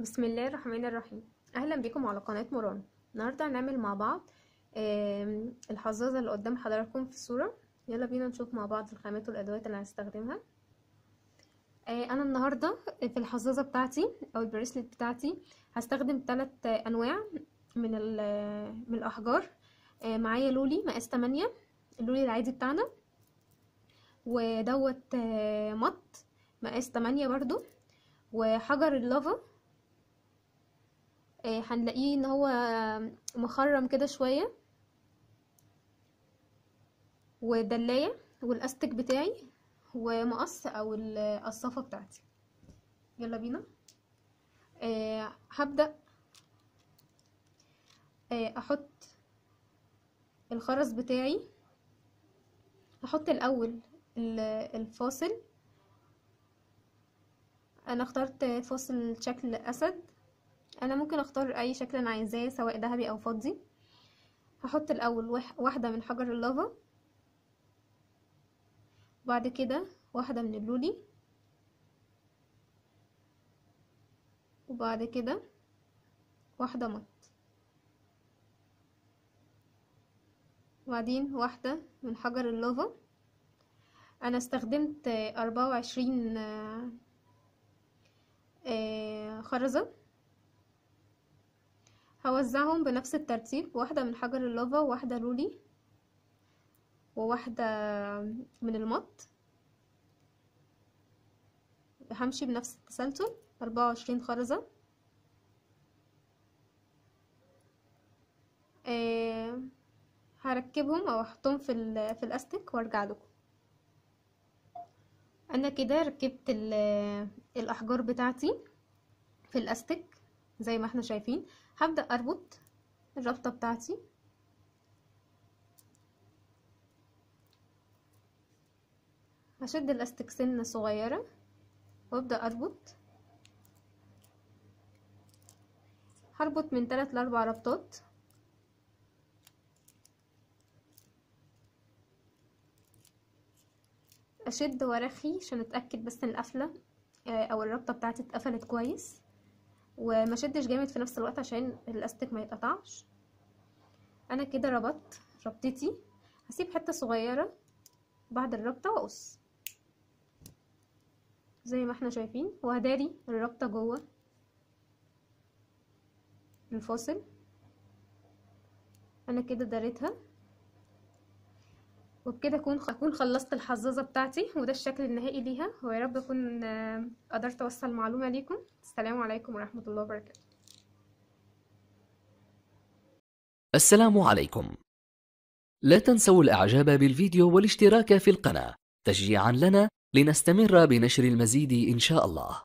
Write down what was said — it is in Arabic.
بسم الله الرحمن الرحيم. اهلا بكم على قناة موران. النهارده هنعمل مع بعض الحظاظة اللي قدام حضراتكم في الصورة. يلا بينا نشوف مع بعض الخامات والادوات اللي هنستخدمها. انا النهارده في الحظاظة بتاعتي او البريسلت بتاعتي هستخدم 3 انواع من الاحجار. معايا لولي مقاس 8، اللولي العادي بتاعنا، ودوت مط مقاس 8 برضو، وحجر اللافا هنلاقيه ان هو مخرم كده شوية، ودلاية، والاستك بتاعي، ومقص او القصافة بتاعتي. يلا بينا. هبدأ احط الخرز بتاعي. هحط الاول الفاصل. انا اخترت فاصل شكل اسد، انا ممكن اختار اي شكل انا عايزاه سواء ذهبي او فضي. هحط الاول واحدة من حجر اللافا، وبعد كده واحدة من اللولي، وبعد كده واحدة مط، وبعدين واحدة من حجر اللافا. انا استخدمت 24 خرزة. هوزعهم بنفس الترتيب، واحدة من حجر اللافا، وواحدة لولي، وواحدة من المط. همشي بنفس التسلسل 24 خرزة. هركبهم او احطهم في الاستك وارجع لكم. انا كده ركبت الاحجار بتاعتي في الاستك زي ما احنا شايفين. هبدأ اربط الربطة بتاعتي. هشد الاستك سنة صغيرة وابدأ اربط. هربط من 3 ل 4 ربطات. اشد وارخي عشان اتاكد بس ان القفله او الربطه بتاعتي اتقفلت كويس، وما شدش جامد في نفس الوقت عشان الاستك ما يتقطعش. انا كده ربطت ربطتي. هسيب حته صغيره بعد الربطه واقص زي ما احنا شايفين، وهداري الربطه جوه الفاصل. انا كده داريتها، وبكده اكون خلصت الحظاظه بتاعتي، وده الشكل النهائي ليها. ويا رب اكون قدرت اوصل معلومه ليكم. السلام عليكم ورحمه الله وبركاته. السلام عليكم. لا تنسوا الاعجاب بالفيديو والاشتراك في القناة تشجيعا لنا لنستمر بنشر المزيد إن شاء الله.